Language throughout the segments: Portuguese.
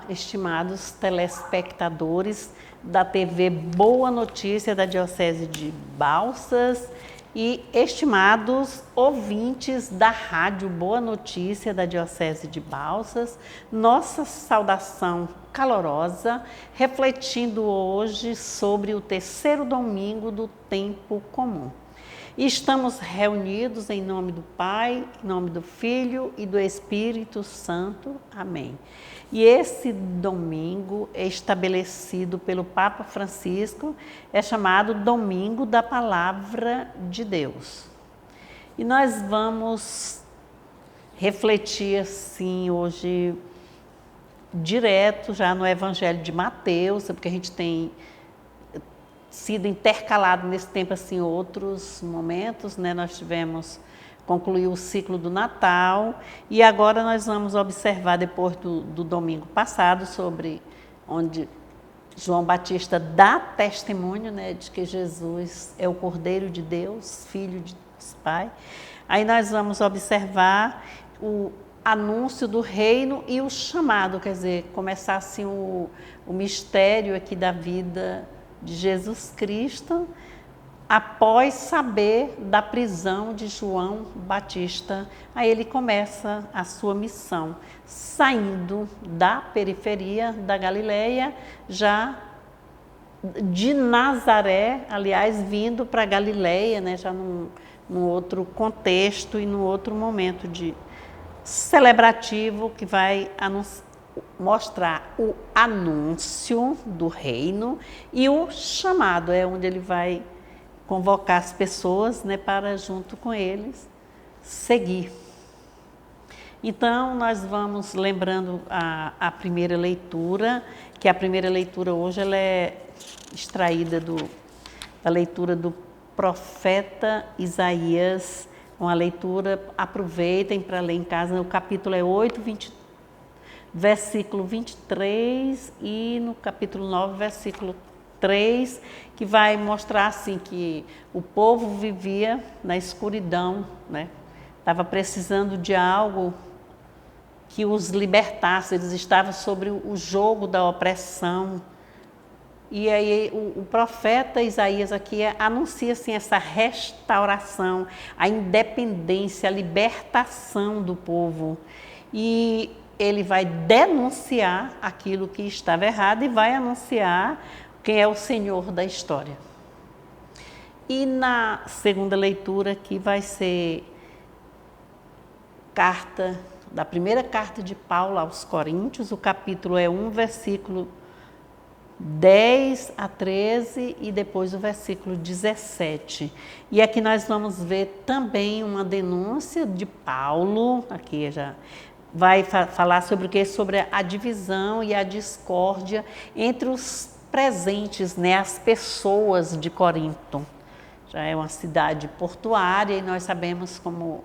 estimados telespectadores da TV Boa Notícia da Diocese de Balsas e estimados ouvintes da Rádio Boa Notícia da Diocese de Balsas, nossa saudação calorosa, refletindo hoje sobre o terceiro domingo do tempo comum. E estamos reunidos em nome do Pai, em nome do Filho e do Espírito Santo. Amém. E esse domingo é estabelecido pelo Papa Francisco, é chamado Domingo da Palavra de Deus. E nós vamos refletir assim hoje direto já no Evangelho de Mateus, porque a gente tem sido intercalado nesse tempo assim outros momentos, né? Nós concluiu o ciclo do Natal e agora nós vamos observar depois do domingo passado sobre onde João Batista dá testemunho, né, de que Jesus é o Cordeiro de Deus, Filho de Deus Pai. Aí nós vamos observar o anúncio do reino e o chamado, quer dizer, começar assim o mistério aqui da vida de Jesus Cristo, após saber da prisão de João Batista. Aí ele começa a sua missão, saindo da periferia da Galileia, já de Nazaré, aliás, vindo para Galileia, né, já num outro contexto e num outro momento de celebrativo que vai mostrar o anúncio do reino e o chamado, é onde ele vai convocar as pessoas, né, para junto com eles seguir. Então nós vamos lembrando a primeira leitura, que a primeira leitura hoje ela é extraída da leitura do profeta Isaías, uma leitura, aproveitem para ler em casa, o capítulo é 8, versículo 23 e no capítulo 9, versículo 3, que vai mostrar assim que o povo vivia na escuridão, né? Estava precisando de algo que os libertasse, eles estavam sobre o jogo da opressão. E aí o profeta Isaías aqui anuncia assim, essa restauração, a independência, a libertação do povo. E ele vai denunciar aquilo que estava errado e vai anunciar quem é o Senhor da história. E na segunda leitura aqui vai ser da primeira carta de Paulo aos Coríntios, o capítulo é 1, versículo 10 a 13 e depois o versículo 17. E aqui nós vamos ver também uma denúncia de Paulo, aqui já vai falar sobre o que? Sobre a divisão e a discórdia entre os presentes, né, as pessoas de Corinto. Já é uma cidade portuária e nós sabemos como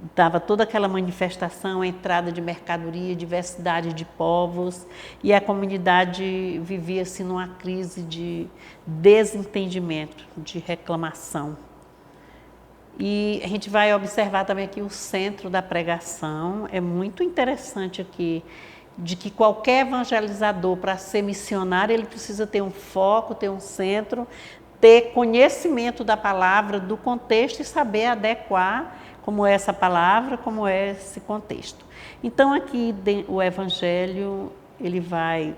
estava toda aquela manifestação, a entrada de mercadoria, diversidade de povos, e a comunidade vivia-se numa crise de desentendimento, de reclamação. E a gente vai observar também aqui o centro da pregação, é muito interessante aqui, de que qualquer evangelizador, para ser missionário, ele precisa ter um foco, ter um centro, ter conhecimento da palavra, do contexto e saber adequar como é essa palavra, como é esse contexto. Então aqui o Evangelho, ele vai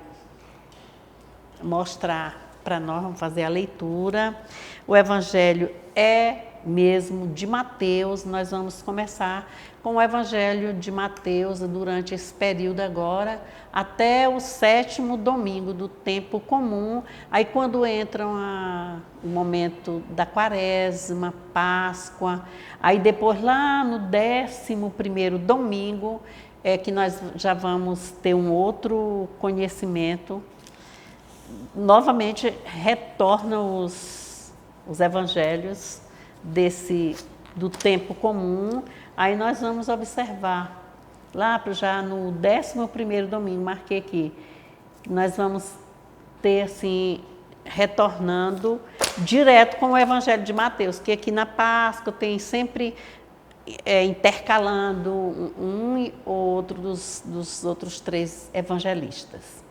mostrar para nós, vamos fazer a leitura. O Evangelho é mesmo de Mateus, nós vamos começar com o Evangelho de Mateus durante esse período agora, até o 7º domingo do tempo comum, aí quando entra o momento da Quaresma, Páscoa, aí depois lá no 11º domingo, é que nós já vamos ter um outro conhecimento, novamente retorna os evangelhos do tempo comum, aí nós vamos observar lá já no 11º domingo, marquei aqui, nós vamos ter assim, retornando direto com o Evangelho de Mateus, que aqui na Páscoa tem sempre intercalando um e outro dos outros 3 evangelistas.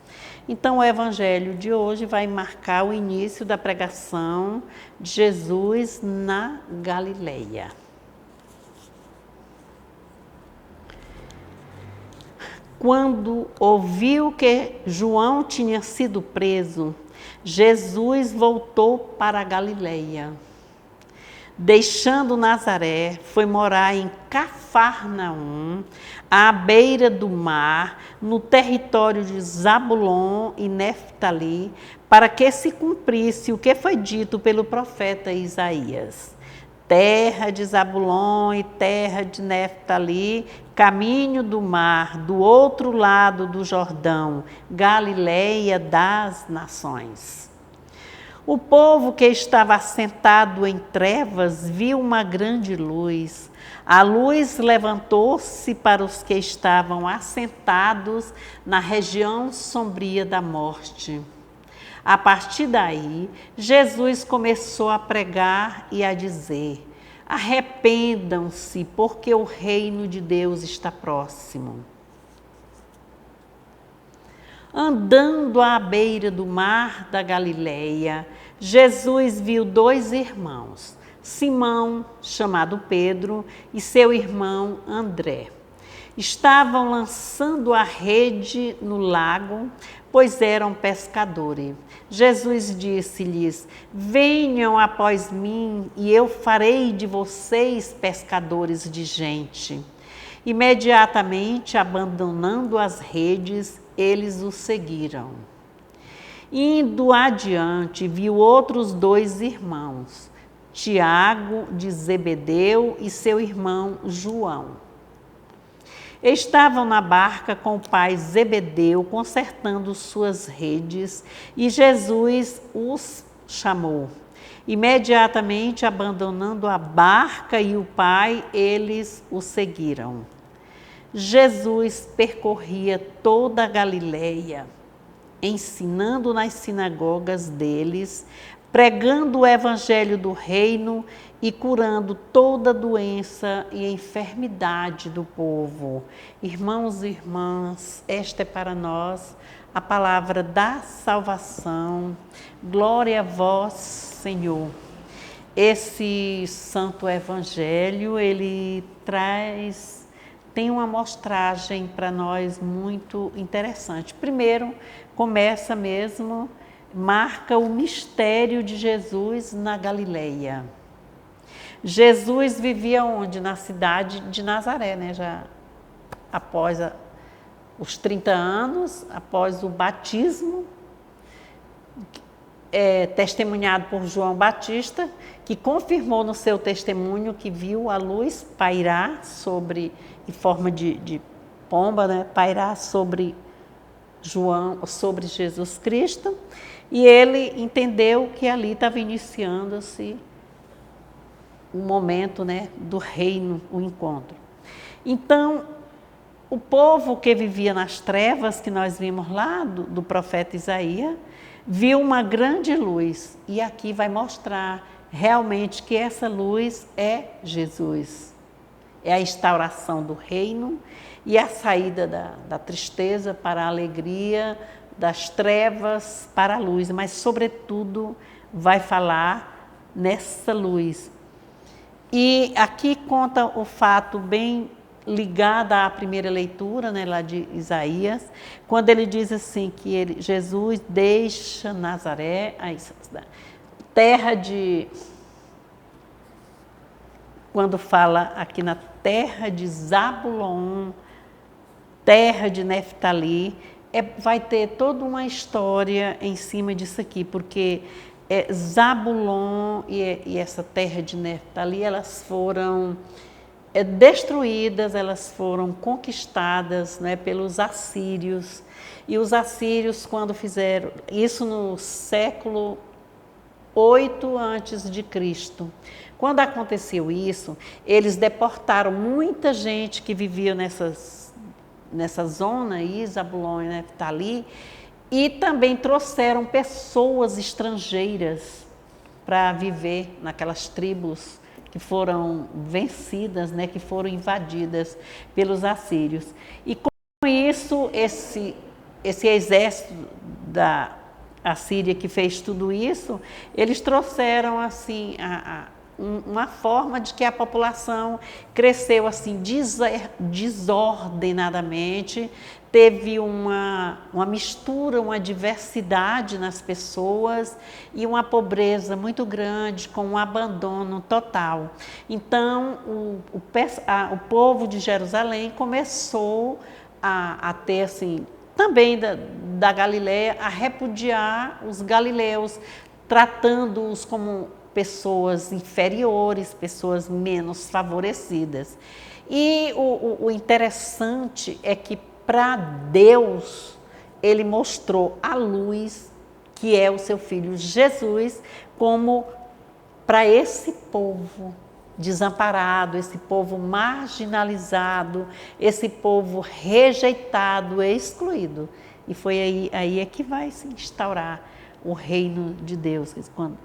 Então, o evangelho de hoje vai marcar o início da pregação de Jesus na Galileia. Quando ouviu que João tinha sido preso, Jesus voltou para a Galileia. Deixando Nazaré, foi morar em Cafarnaum, à beira do mar, no território de Zabulon e Neftali, para que se cumprisse o que foi dito pelo profeta Isaías. Terra de Zabulon e terra de Neftali, caminho do mar, do outro lado do Jordão, Galileia das nações. O povo que estava assentado em trevas viu uma grande luz. A luz levantou-se para os que estavam assentados na região sombria da morte. A partir daí, Jesus começou a pregar e a dizer: arrependam-se, porque o reino de Deus está próximo. Andando à beira do mar da Galileia, Jesus viu 2 irmãos, Simão, chamado Pedro, e seu irmão André. Estavam lançando a rede no lago, pois eram pescadores. Jesus disse-lhes: venham após mim e eu farei de vocês pescadores de gente. Imediatamente, abandonando as redes, eles o seguiram. Indo adiante, viu outros 2 irmãos, Tiago de Zebedeu e seu irmão João. Estavam na barca com o pai Zebedeu, consertando suas redes, e Jesus os chamou. Imediatamente, abandonando a barca e o pai, eles o seguiram. Jesus percorria toda a Galileia, ensinando nas sinagogas deles, pregando o evangelho do reino e curando toda doença e enfermidade do povo. Irmãos e irmãs, esta é para nós a palavra da salvação. Glória a vós, Senhor. Esse santo evangelho, ele tem uma amostragem para nós muito interessante. Primeiro, começa mesmo, marca o mistério de Jesus na Galileia. Jesus vivia onde? Na cidade de Nazaré, né? Já após os 30 anos, após o batismo, testemunhado por João Batista, que confirmou no seu testemunho que viu a luz pairar sobre, em forma de pomba, né? Pairar sobre sobre Jesus Cristo, e ele entendeu que ali estava iniciando-se o momento, né, do reino, o encontro. Então, o povo que vivia nas trevas, que nós vimos lá do profeta Isaías, viu uma grande luz, e aqui vai mostrar realmente que essa luz é Jesus. É a instauração do reino e a saída da tristeza para a alegria, das trevas para a luz, mas sobretudo vai falar nessa luz. E aqui conta o fato bem ligado à primeira leitura, né, lá de Isaías, quando ele diz assim que Jesus deixa Nazaré, terra de... Quando fala aqui na terra de Zabulon, terra de Neftali, vai ter toda uma história em cima disso aqui, porque Zabulon e essa terra de Neftali, elas foram destruídas, elas foram conquistadas, né, pelos assírios. E os assírios, quando fizeram isso no século 8 antes de Cristo, quando aconteceu isso, eles deportaram muita gente que vivia nessa zona aí, Zabulon e Neftali, e também trouxeram pessoas estrangeiras para viver naquelas tribos que foram vencidas, né, que foram invadidas pelos assírios. E com isso, esse exército da Assíria que fez tudo isso, eles trouxeram assim uma forma de que a população cresceu assim desordenadamente, teve uma mistura, uma diversidade nas pessoas e uma pobreza muito grande, com um abandono total. Então, o povo de Jerusalém começou a ter assim, também da Galileia, a repudiar os galileus, tratando-os como pessoas inferiores, pessoas menos favorecidas. E o interessante é que para Deus, ele mostrou a luz, que é o seu filho Jesus, como para esse povo desamparado, esse povo marginalizado, esse povo rejeitado, excluído. E foi aí é que vai se instaurar o reino de Deus, quando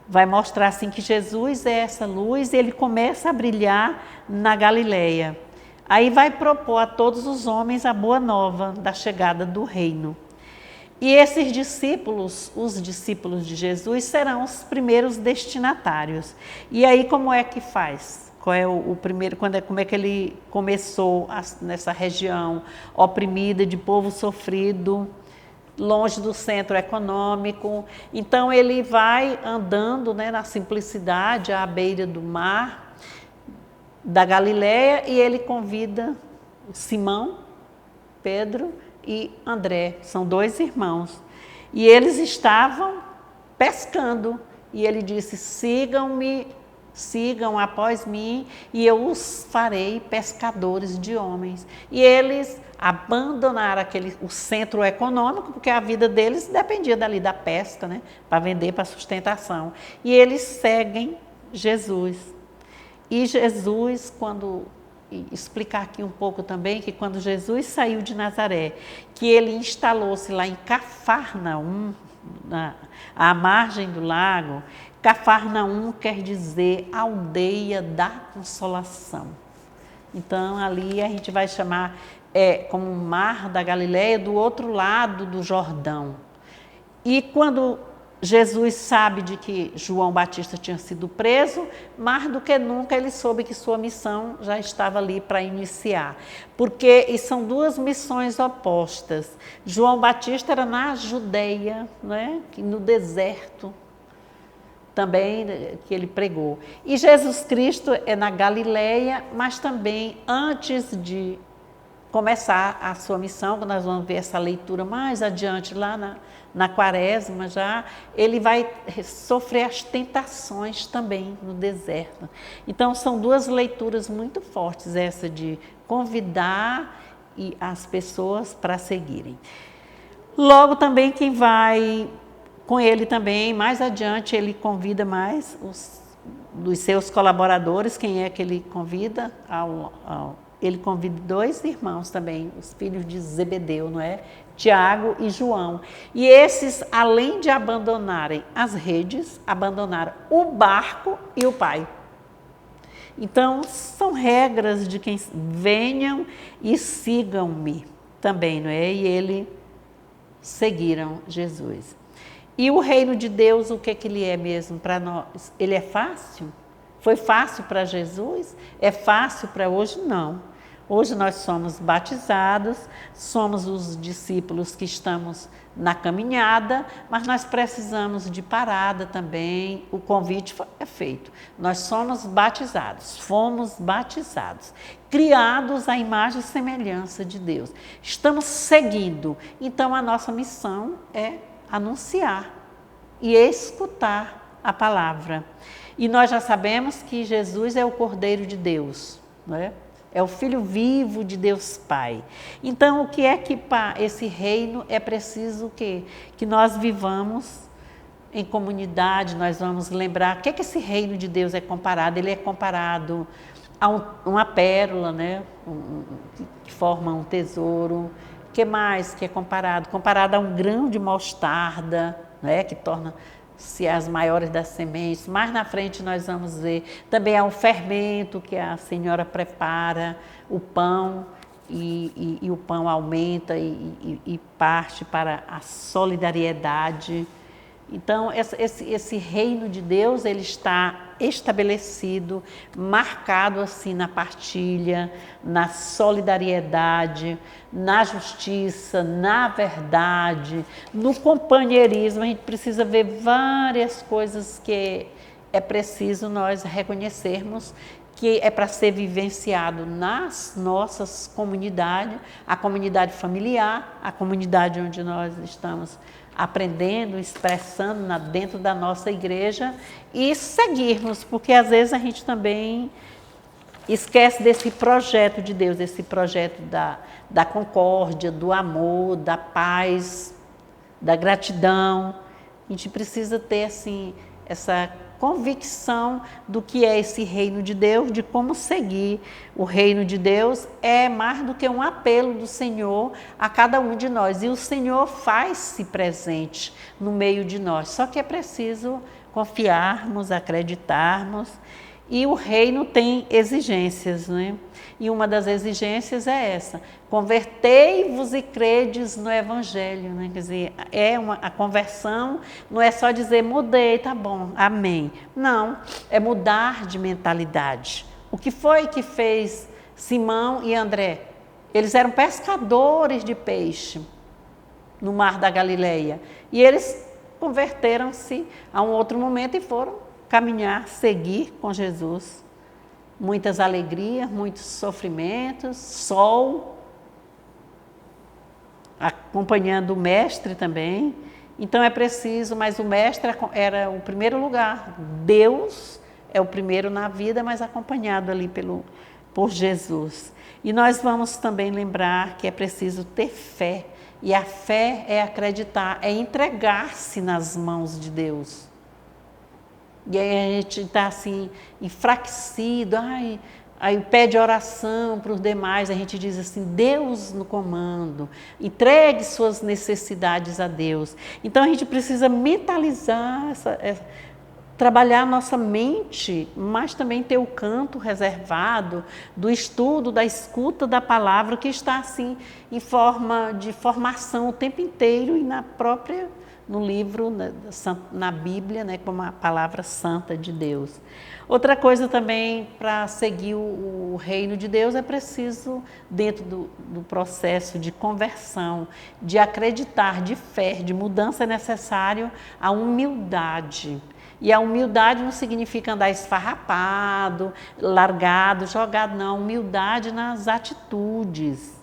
vai mostrar assim que Jesus é essa luz, e ele começa a brilhar na Galileia. Aí vai propor a todos os homens a boa nova da chegada do reino. E esses discípulos, os discípulos de Jesus, serão os primeiros destinatários. E aí como é que faz? Qual é o primeiro, como é que ele começou nessa região oprimida, de povo sofrido, longe do centro econômico? Então ele vai andando, né, na simplicidade, à beira do mar da Galileia, e ele convida Simão, Pedro e André, são 2 irmãos, e eles estavam pescando, e ele disse: sigam-me, sigam após mim, e eu os farei pescadores de homens. E eles abandonaram o centro econômico, porque a vida deles dependia dali da pesca, né, para vender, para sustentação, e eles seguem Jesus. E Jesus, explicar aqui um pouco também, que quando Jesus saiu de Nazaré, que ele instalou-se lá em Cafarnaum, à margem do lago. Cafarnaum quer dizer aldeia da consolação. Então ali a gente vai chamar como o mar da Galileia, do outro lado do Jordão. E quando Jesus sabe de que João Batista tinha sido preso, mais do que nunca ele soube que sua missão já estava ali para iniciar. Porque são 2 missões opostas. João Batista era na Judeia, né, no deserto também que ele pregou. E Jesus Cristo é na Galileia, mas também antes de começar a sua missão, quando nós vamos ver essa leitura mais adiante, lá na Quaresma já, ele vai sofrer as tentações também no deserto. Então são 2 leituras muito fortes, essa de convidar as pessoas para seguirem. Logo também quem vai com ele também, mais adiante, ele convida mais dos seus colaboradores. Quem é que ele convida? Ele convida 2 irmãos também, os filhos de Zebedeu, não é? Tiago e João. E esses, além de abandonarem as redes, abandonaram o barco e o pai. Então, são regras de quem venham e sigam-me também, não é? E eles seguiram Jesus. E o reino de Deus, o que ele é mesmo para nós? Ele é fácil? Foi fácil para Jesus? É fácil para hoje? Não. Hoje nós somos batizados, somos os discípulos que estamos na caminhada, mas nós precisamos de parada também. O convite é feito. Nós somos batizados, fomos batizados, criados à imagem e semelhança de Deus. Estamos seguindo. Então a nossa missão é anunciar e escutar a palavra. E nós já sabemos que Jesus é o Cordeiro de Deus, não é? É o Filho vivo de Deus Pai. Então, o que é que para esse reino é preciso o quê? Que nós vivamos em comunidade. Nós vamos lembrar o que é que esse reino de Deus é comparado. Ele é comparado a uma pérola, né? Que forma um tesouro. O que mais que é comparado? Comparado a um grão de mostarda, né? Que torna se as maiores das sementes. Mais na frente nós vamos ver. Também há um fermento que a Senhora prepara, o pão, e o pão aumenta e parte para a solidariedade. Então, esse reino de Deus, ele está estabelecido, marcado assim na partilha, na solidariedade, na justiça, na verdade, no companheirismo. A gente precisa ver várias coisas que é preciso nós reconhecermos que é para ser vivenciado nas nossas comunidades, a comunidade familiar, a comunidade onde nós estamos aprendendo, expressando dentro da nossa igreja e seguirmos, porque às vezes a gente também esquece desse projeto de Deus, desse projeto da concórdia, do amor, da paz, da gratidão. A gente precisa ter assim, essa convicção do que é esse reino de Deus, de como seguir. O reino de Deus é mais do que um apelo do Senhor a cada um de nós. E o Senhor faz-se presente no meio de nós. Só que é preciso confiarmos, acreditarmos. E o reino tem exigências, né? E uma das exigências é essa: convertei-vos e credes no Evangelho, né? Quer dizer, a conversão não é só dizer mudei, tá bom, amém. Não, é mudar de mentalidade. O que foi que fez Simão e André? Eles eram pescadores de peixe no mar da Galileia. E eles converteram-se a um outro momento e foram caminhar, seguir com Jesus. Muitas alegrias, muitos sofrimentos, sol, acompanhando o mestre também. Então é preciso, mas o mestre era o primeiro lugar. Deus é o primeiro na vida, mas acompanhado ali por Jesus. E nós vamos também lembrar que é preciso ter fé. E a fé é acreditar, é entregar-se nas mãos de Deus. E aí a gente está assim, enfraquecido, aí pede oração para os demais, a gente diz assim, Deus no comando, entregue suas necessidades a Deus. Então a gente precisa mentalizar, trabalhar a nossa mente, mas também ter o canto reservado do estudo, da escuta da palavra, que está assim em forma de formação o tempo inteiro e no livro, na Bíblia, né, como a palavra santa de Deus. Outra coisa também, para seguir o reino de Deus, é preciso, dentro do processo de conversão, de acreditar, de fé, de mudança, é necessário a humildade. E a humildade não significa andar esfarrapado, largado, jogado, não. Humildade nas atitudes.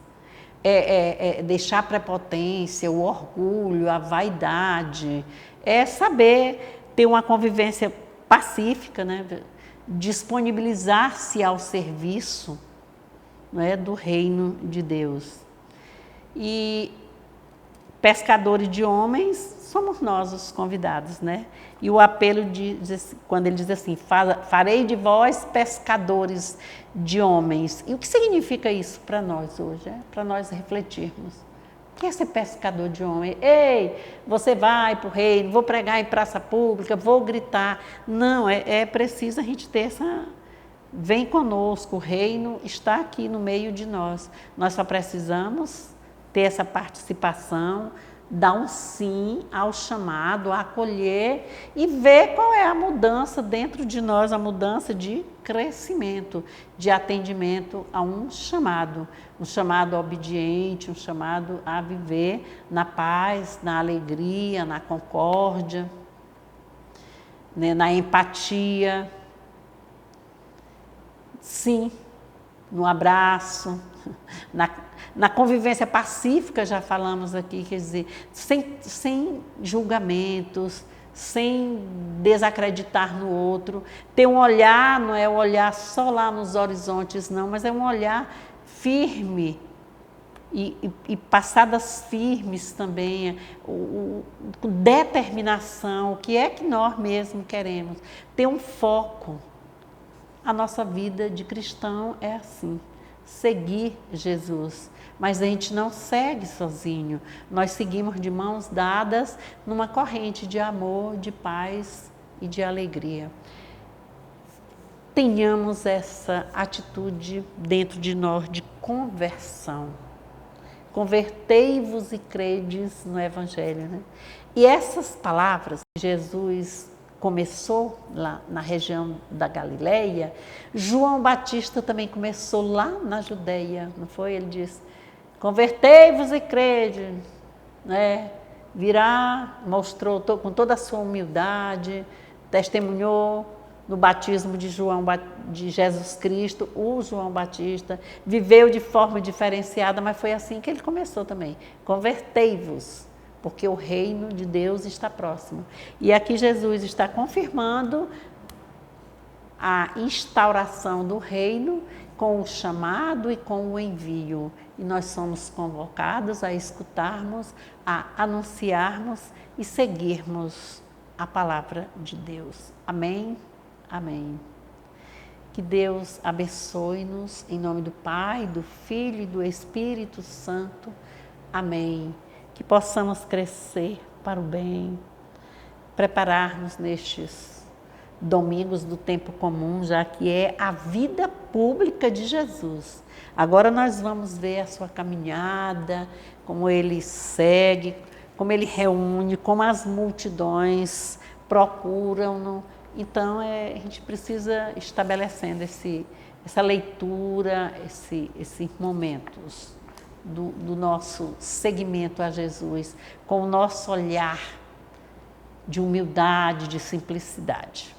Deixar a prepotência, o orgulho, a vaidade, é saber ter uma convivência pacífica, né? Disponibilizar-se ao serviço, né, do reino de Deus. E pescadores de homens, somos nós os convidados, né? E o apelo, quando ele diz assim, farei de vós pescadores de homens. E o que significa isso para nós hoje? Para nós refletirmos. O que é ser pescador de homens? Ei, você vai para o reino, vou pregar em praça pública, vou gritar. Não, é preciso a gente ter vem conosco, o reino está aqui no meio de nós. Nós só precisamos ter essa participação, dar um sim ao chamado, acolher e ver qual é a mudança dentro de nós, a mudança de crescimento, de atendimento a um chamado obediente, um chamado a viver na paz, na alegria, na concórdia, né, na empatia, sim, no abraço, na convivência pacífica, já falamos aqui, quer dizer, sem julgamentos, sem desacreditar no outro, ter um olhar, não é um olhar só lá nos horizontes, não, mas é um olhar firme e passadas firmes também, com determinação, o que é que nós mesmos queremos, ter um foco. A nossa vida de cristão é assim, seguir Jesus. Mas a gente não segue sozinho, nós seguimos de mãos dadas numa corrente de amor, de paz e de alegria. Tenhamos essa atitude dentro de nós de conversão. Convertei-vos e credes no Evangelho, né? E essas palavras que Jesus começou lá na região da Galileia, João Batista também começou lá na Judeia, não foi? Ele disse, convertei-vos e crede, né? Virá, mostrou com toda a sua humildade, testemunhou no batismo de Jesus Cristo, o João Batista, viveu de forma diferenciada, mas foi assim que ele começou também. Convertei-vos, porque o reino de Deus está próximo. E aqui Jesus está confirmando a instauração do reino com o chamado e com o envio. E nós somos convocados a escutarmos, a anunciarmos e seguirmos a palavra de Deus. Amém? Amém. Que Deus abençoe-nos em nome do Pai, do Filho e do Espírito Santo. Amém. Que possamos crescer para o bem, preparar-nos nestes domingos do tempo comum, já que é a vida pública de Jesus. Agora nós vamos ver a sua caminhada, como ele segue, como ele reúne, como as multidões procuram-no. Então, a gente precisa estabelecendo essa leitura, esses momentos do nosso seguimento a Jesus, com o nosso olhar de humildade, de simplicidade.